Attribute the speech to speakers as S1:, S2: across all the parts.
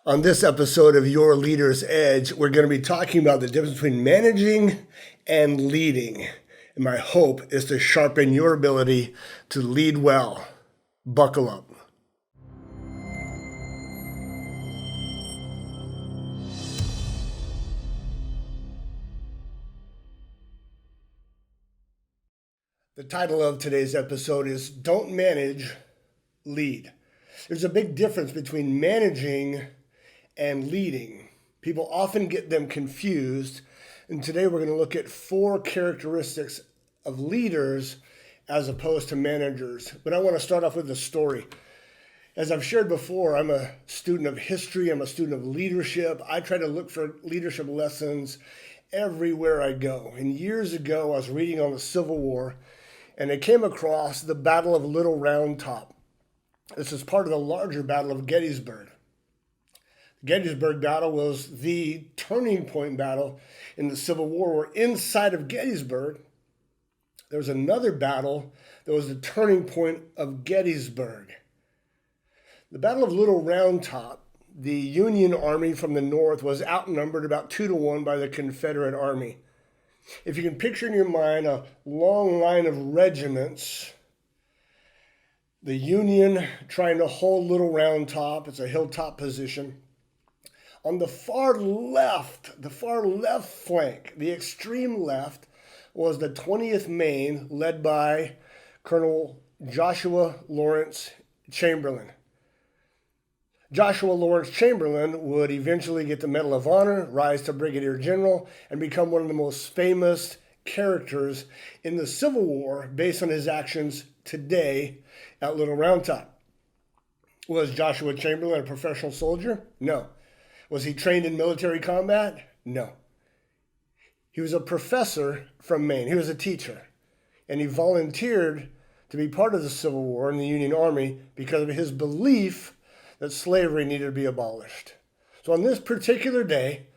S1: On this episode of Your Leader's Edge, we're going to be talking about the difference between managing and leading. And my hope is to sharpen your ability to lead well. Buckle up. The title of today's episode is Don't Manage, Lead. There's a big difference between managing and leading. People often get them confused, and today we're going to look at 4 characteristics of leaders as opposed to managers. But I want to start off with a story. As I've shared before, I'm a student of history, I'm a student of leadership. I try to look for leadership lessons everywhere I go. And years ago, I was reading on the Civil War, and I came across the Battle of Little Round Top. This is part of the larger Battle of Gettysburg. The Gettysburg battle was the turning point battle in the Civil War, where inside of Gettysburg, there was another battle that was the turning point of Gettysburg. The Battle of Little Round Top, the Union Army from the north was outnumbered about 2-1 by the Confederate Army. If you can picture in your mind a long line of regiments, the Union trying to hold Little Round Top, it's a hilltop position. On the far left flank, the extreme left, was the 20th Maine, led by Colonel Joshua Lawrence Chamberlain. Joshua Lawrence Chamberlain would eventually get the Medal of Honor, rise to Brigadier General, and become one of the most famous characters in the Civil War based on his actions today at Little Round Top. Was Joshua Chamberlain a professional soldier? No. Was he trained in military combat? No. He was a professor from Maine. He was a teacher. And he volunteered to be part of the Civil War in the Union Army because of his belief that slavery needed to be abolished. So on this particular day,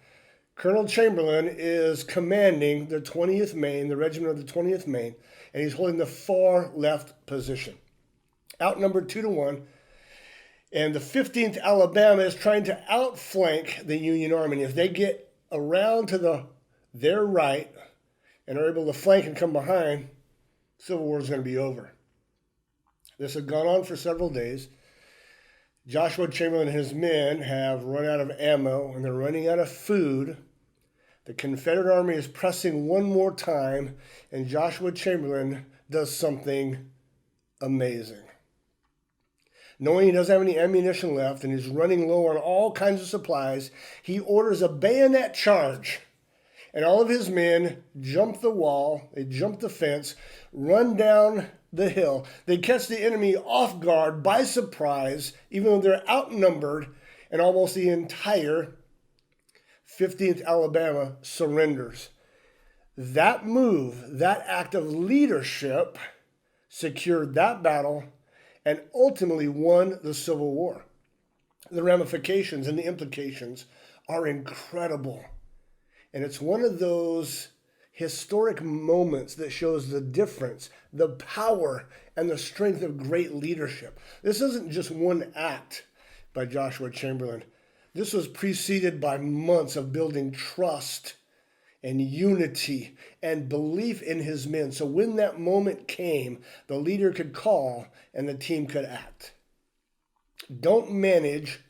S1: Colonel Chamberlain is commanding the 20th Maine, the regiment of the 20th Maine, and he's holding the far left position. Outnumbered 2-1, and the 15th Alabama is trying to outflank the Union Army. And if they get around to their right and are able to flank and come behind, Civil War is going to be over. This had gone on for several days. Joshua Chamberlain and his men have run out of ammo and they're running out of food. The Confederate Army is pressing one more time, and Joshua Chamberlain does something amazing. Knowing he doesn't have any ammunition left and he's running low on all kinds of supplies, he orders a bayonet charge. And all of his men jump the wall, they jump the fence, run down the hill. They catch the enemy off guard, by surprise, even though they're outnumbered, and almost the entire 15th Alabama surrenders. That move, that act of leadership, secured that battle and ultimately won the Civil War. The ramifications and the implications are incredible. And it's one of those historic moments that shows the difference, the power, and the strength of great leadership. This isn't just one act by Joshua Chamberlain. This was preceded by months of building trust and unity and belief in his men. So when that moment came, the leader could call and the team could act. Don't manage,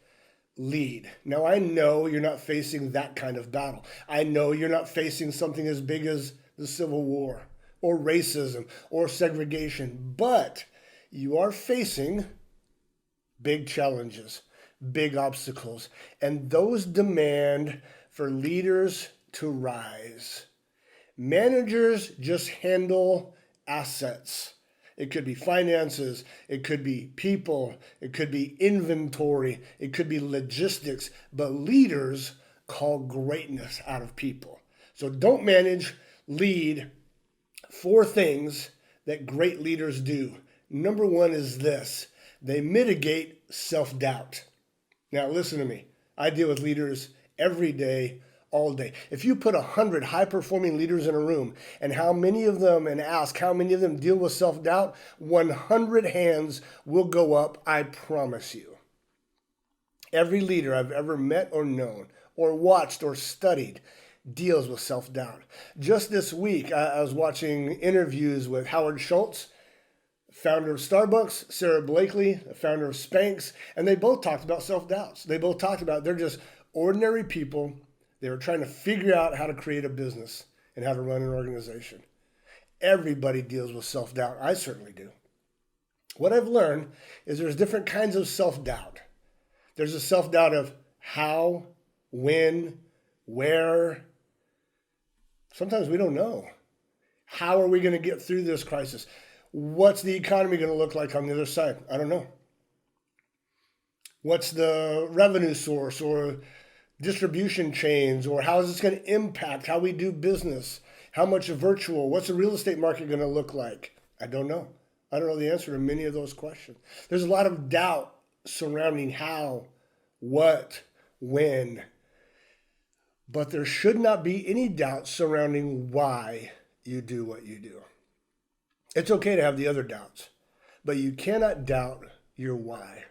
S1: lead. Now, I know you're not facing that kind of battle. I know you're not facing something as big as the Civil War or racism or segregation, but you are facing big challenges, big obstacles, and those demand for leaders to rise. Managers just handle assets. It could be finances, it could be people, it could be inventory, it could be logistics, but leaders call greatness out of people. So don't manage, lead. 4 things that great leaders do. Number 1 is this: they mitigate self-doubt. Now listen to me. I deal with leaders every day, all day. If you put 100 high-performing leaders in a room and ask how many of them deal with self-doubt, 100 hands will go up, I promise you. Every leader I've ever met or known or watched or studied deals with self-doubt. Just this week, I was watching interviews with Howard Schultz, founder of Starbucks, Sarah Blakely, the founder of Spanx, and they both talked about self-doubts. They both talked about they're just ordinary people. They were trying to figure out how to create a business and how to run an organization. Everybody deals with self-doubt. I certainly do. What I've learned is there's different kinds of self-doubt. There's a self-doubt of how, when, where. Sometimes we don't know. How are we going to get through this crisis? What's the economy going to look like on the other side? I don't know. What's the revenue source or distribution chains, or how is this going to impact how we do business? How much virtual? What's the real estate market going to look like? I don't know. I don't know the answer to many of those questions. There's a lot of doubt surrounding how, what, when. But there should not be any doubt surrounding why you do what you do. It's okay to have the other doubts, but you cannot doubt your why.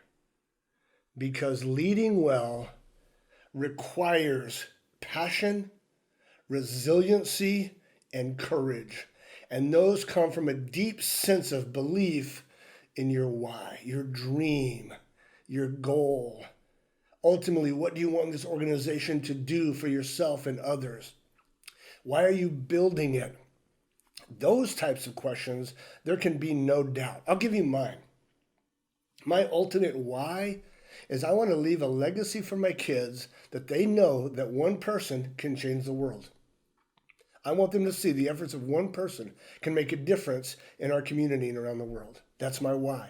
S1: Because leading well requires passion, resiliency, and courage. And those come from a deep sense of belief in your why, your dream, your goal. Ultimately, what do you want this organization to do for yourself and others? Why are you building it? Those types of questions, there can be no doubt. I'll give you mine. My ultimate why is I want to leave a legacy for my kids that they know that one person can change the world. I want them to see the efforts of one person can make a difference in our community and around the world. That's my why.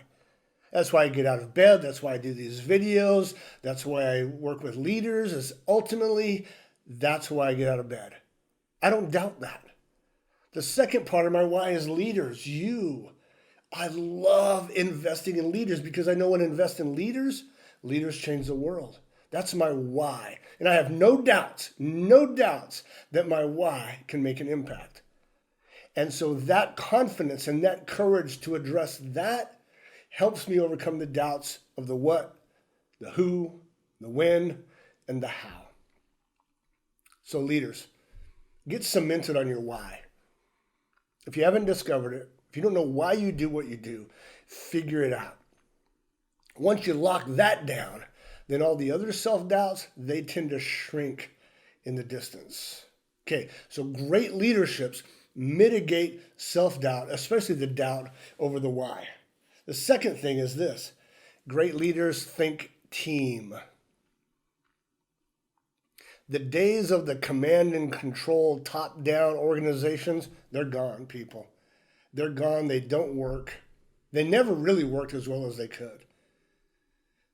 S1: That's why I get out of bed. That's why I do these videos. That's why I work with leaders. Ultimately, that's why I get out of bed. I don't doubt that. The second part of my why is leaders, you. I love investing in leaders because I know when I invest in leaders, leaders change the world. That's my why. And I have no doubts that my why can make an impact. And so that confidence and that courage to address that helps me overcome the doubts of the what, the who, the when, and the how. So leaders, get cemented on your why. If you haven't discovered it, if you don't know why you do what you do, figure it out. Once you lock that down, then all the other self-doubts, they tend to shrink in the distance. Okay, so great leaderships mitigate self-doubt, especially the doubt over the why. The second thing is this: great leaders think team. The days of the command and control top-down organizations, they're gone, people. They're gone. They don't work. They never really worked as well as they could.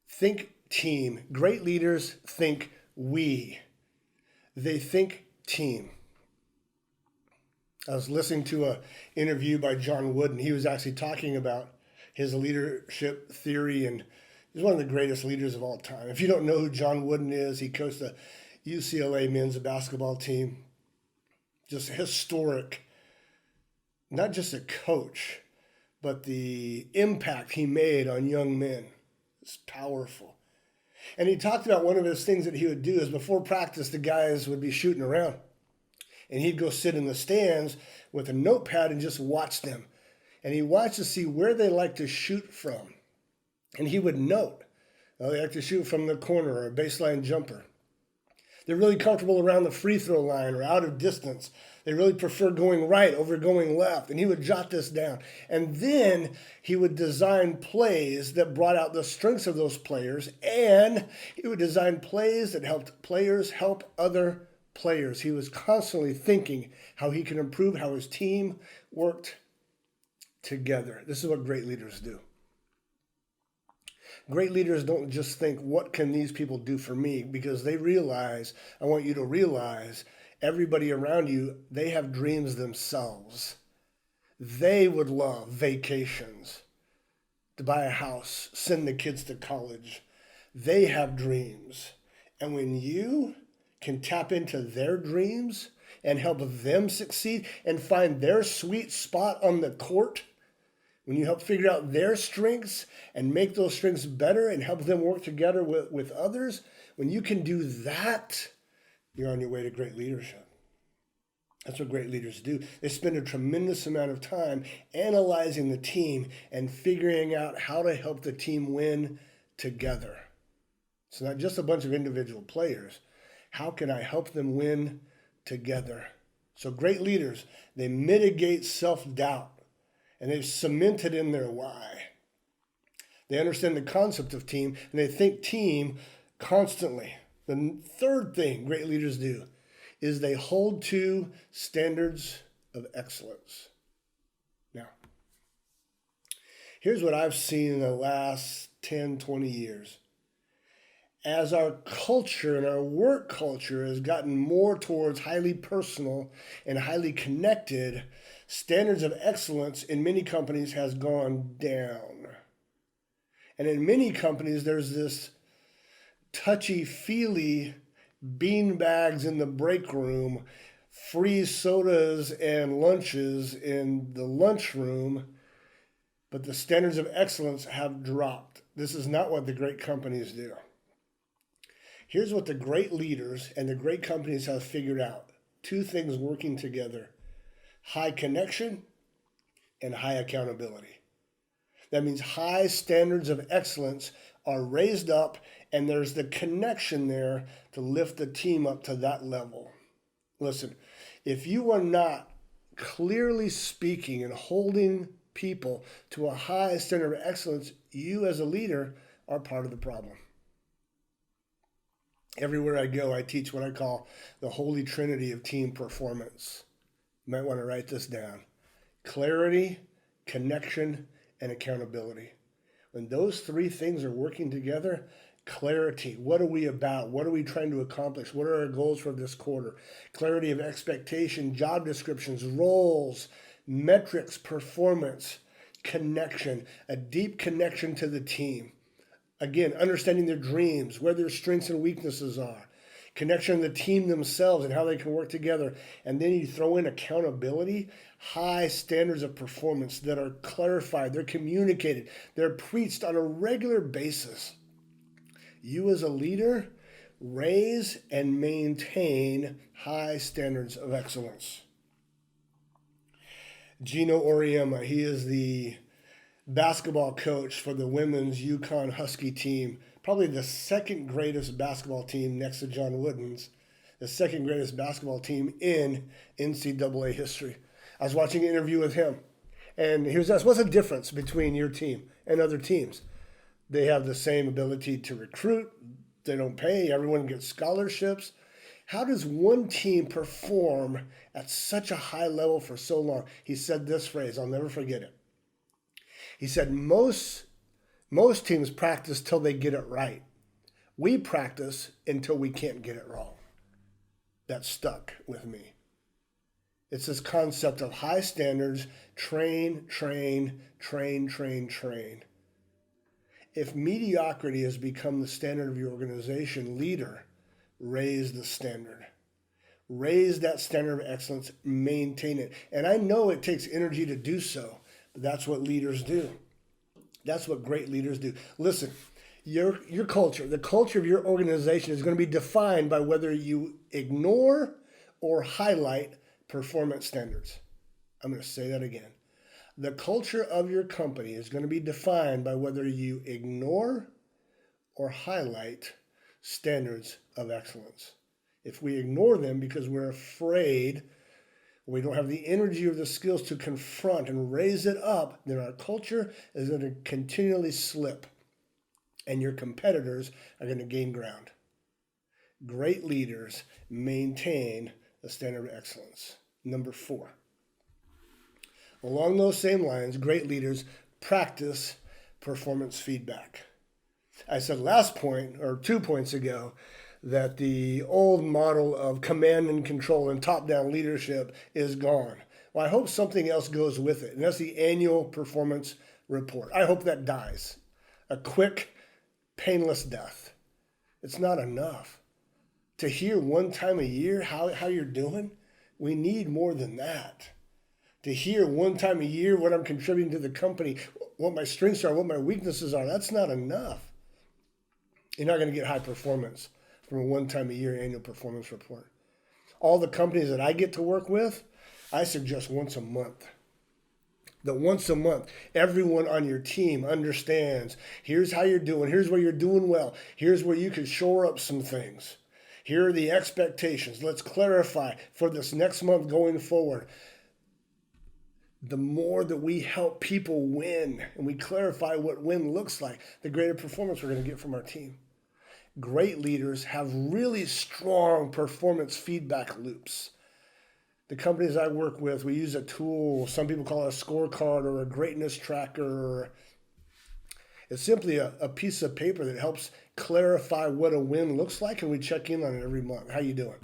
S1: Think team. Great leaders think we. They think team. I was listening to an interview by John Wooden. He was actually talking about his leadership theory, and he's one of the greatest leaders of all time. If you don't know who John Wooden is, he coached the UCLA men's basketball team. Just historic. Not just a coach, but the impact he made on young men. It's powerful. And he talked about one of his things that he would do is before practice, the guys would be shooting around. And he'd go sit in the stands with a notepad and just watch them. And he watched to see where they like to shoot from. And he would note, they like to shoot from the corner or a baseline jumper. They're really comfortable around the free throw line or out of distance. They really prefer going right over going left. And he would jot this down. And then he would design plays that brought out the strengths of those players. And he would design plays that helped players help other players. He was constantly thinking how he could improve how his team worked together. This is what great leaders do. Great leaders don't just think, what can these people do for me? Because they realize, I want you to realize, everybody around you, they have dreams themselves. They would love vacations, to buy a house, send the kids to college. They have dreams. And when you can tap into their dreams and help them succeed and find their sweet spot on the court, when you help figure out their strengths and make those strengths better and help them work together with others, when you can do that, you're on your way to great leadership. That's what great leaders do. They spend a tremendous amount of time analyzing the team and figuring out how to help the team win together. It's not just a bunch of individual players. How can I help them win together? So great leaders, they mitigate self-doubt and they've cemented in their why. They understand the concept of team and they think team constantly. The third thing great leaders do is they hold to standards of excellence. Now, here's what I've seen in the last 10, 20 years. As our culture and our work culture has gotten more towards highly personal and highly connected, standards of excellence in many companies has gone down. And in many companies, there's this touchy-feely beanbags in the break room, free sodas and lunches in the lunchroom, but the standards of excellence have dropped. This is not what the great companies do. Here's what the great leaders and the great companies have figured out. Two things working together: high connection and high accountability. That means high standards of excellence are raised up, and there's the connection there to lift the team up to that level. Listen, if you are not clearly speaking and holding people to a high standard of excellence, you as a leader are part of the problem. Everywhere I go, I teach what I call the holy trinity of team performance. You might want to write this down: clarity, connection, and accountability. When those three things are working together, clarity, what are we about? What are we trying to accomplish? What are our goals for this quarter? Clarity of expectation, job descriptions, roles, metrics, performance, connection, a deep connection to the team. Again, understanding their dreams, where their strengths and weaknesses are, connection to the team themselves and how they can work together. And then you throw in accountability, high standards of performance that are clarified, they're communicated, they're preached on a regular basis. You as a leader, raise and maintain high standards of excellence. Gino Auriemma, he is the basketball coach for the women's UConn Husky team, probably the second greatest basketball team next to John Wooden's, the second greatest basketball team in NCAA history. I was watching an interview with him, and he was asked, what's the difference between your team and other teams? They have the same ability to recruit. They don't pay. Everyone gets scholarships. How does one team perform at such a high level for so long? He said this phrase, I'll never forget it. He said, most teams practice till they get it right. We practice until we can't get it wrong. That stuck with me. It's this concept of high standards, train, train, train, train, train. If mediocrity has become the standard of your organization, leader, raise the standard. Raise that standard of excellence, maintain it. And I know it takes energy to do so. That's what leaders do. That's what great leaders do. Listen, your culture, the culture of your organization is going to be defined by whether you ignore or highlight performance standards. I'm going to say that again. The culture of your company is going to be defined by whether you ignore or highlight standards of excellence. If we ignore them because we're afraid, we don't have the energy or the skills to confront and raise it up, then our culture is going to continually slip, and your competitors are going to gain ground. Great leaders maintain a standard of excellence. Number 4. Along those same lines, great leaders practice performance feedback. I said last point, or 2 points ago, that the old model of command and control and top-down leadership is gone. Well, I hope something else goes with it, and that's the annual performance report. I hope that dies. A quick, painless death. It's not enough. To hear one time a year how you're doing, we need more than that. To hear one time a year what I'm contributing to the company, what my strengths are, what my weaknesses are, that's not enough. You're not going to get high performance from a one time a year annual performance report. All the companies that I get to work with, I suggest once a month. That once a month, everyone on your team understands, here's how you're doing, here's where you're doing well, here's where you could shore up some things. Here are the expectations. Let's clarify for this next month going forward. The more that we help people win and we clarify what win looks like, the greater performance we're going to get from our team. Great leaders have really strong performance feedback loops. The companies I work with, we use a tool, some people call it a scorecard or a greatness tracker. It's simply a piece of paper that helps clarify what a win looks like, and we check in on it every month. How you doing?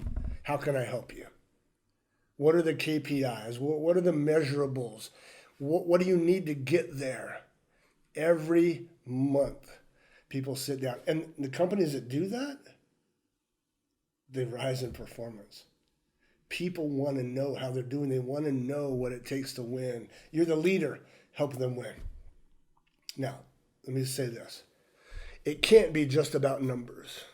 S1: How can I help you? What are the KPIs? What are the measurables? What do you need to get there? Every month, people sit down. And the companies that do that, they rise in performance. People want to know how they're doing. They want to know what it takes to win. You're the leader. Help them win. Now, let me say this. It can't be just about numbers.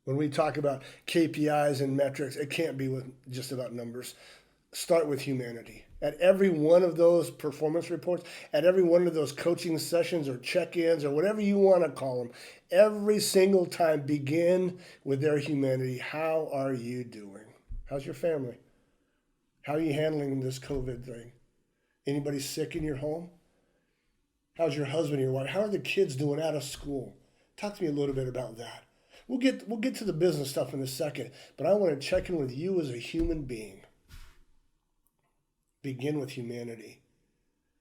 S1: When we talk about KPIs and metrics, it can't be just about numbers. Start with humanity. At every one of those performance reports, at every one of those coaching sessions or check-ins or whatever you want to call them, every single time begin with their humanity. How are you doing? How's your family? How are you handling this COVID thing? Anybody sick in your home? How's your husband and your wife? How are the kids doing out of school? Talk to me a little bit about that. We'll get to the business stuff in a second, but I want to check in with you as a human being. Begin with humanity.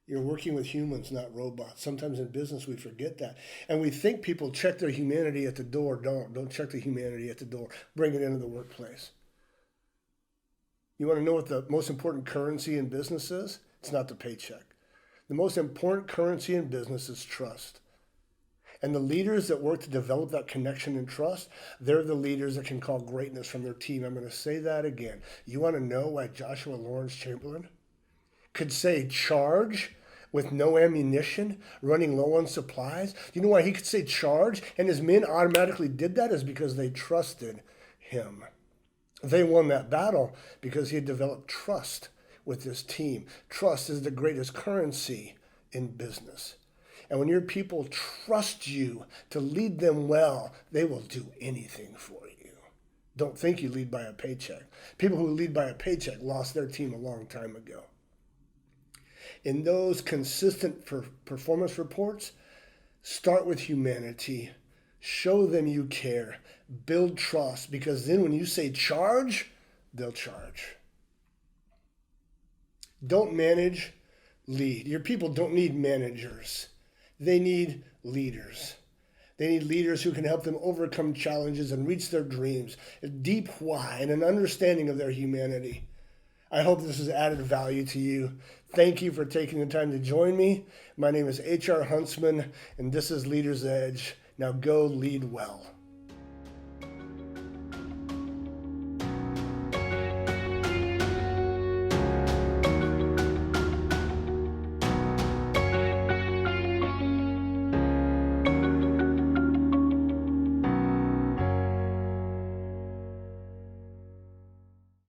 S1: You're working with humans, not robots. Sometimes in business we forget that. And we think people check their humanity at the door. Don't check the humanity at the door. Bring it into the workplace. You want to know what the most important currency in business is? It's not the paycheck. The most important currency in business is trust. And the leaders that work to develop that connection and trust, they're the leaders that can call greatness from their team. I'm going to say that again. You want to know why Joshua Lawrence Chamberlain could say charge with no ammunition, running low on supplies? You know why he could say charge and his men automatically did that? Is because they trusted him. They won that battle because he had developed trust with his team. Trust is the greatest currency in business. And when your people trust you to lead them well, they will do anything for you. Don't think you lead by a paycheck. People who lead by a paycheck lost their team a long time ago. In those consistent performance reports, start with humanity. Show them you care. Build trust, because then when you say charge, they'll charge. Don't manage, lead. Your people don't need managers. They need leaders. They need leaders who can help them overcome challenges and reach their dreams, a deep why and an understanding of their humanity. I hope this has added value to you. Thank you for taking the time to join me. My name is H.R. Huntsman, and this is Leader's Edge. Now go lead well.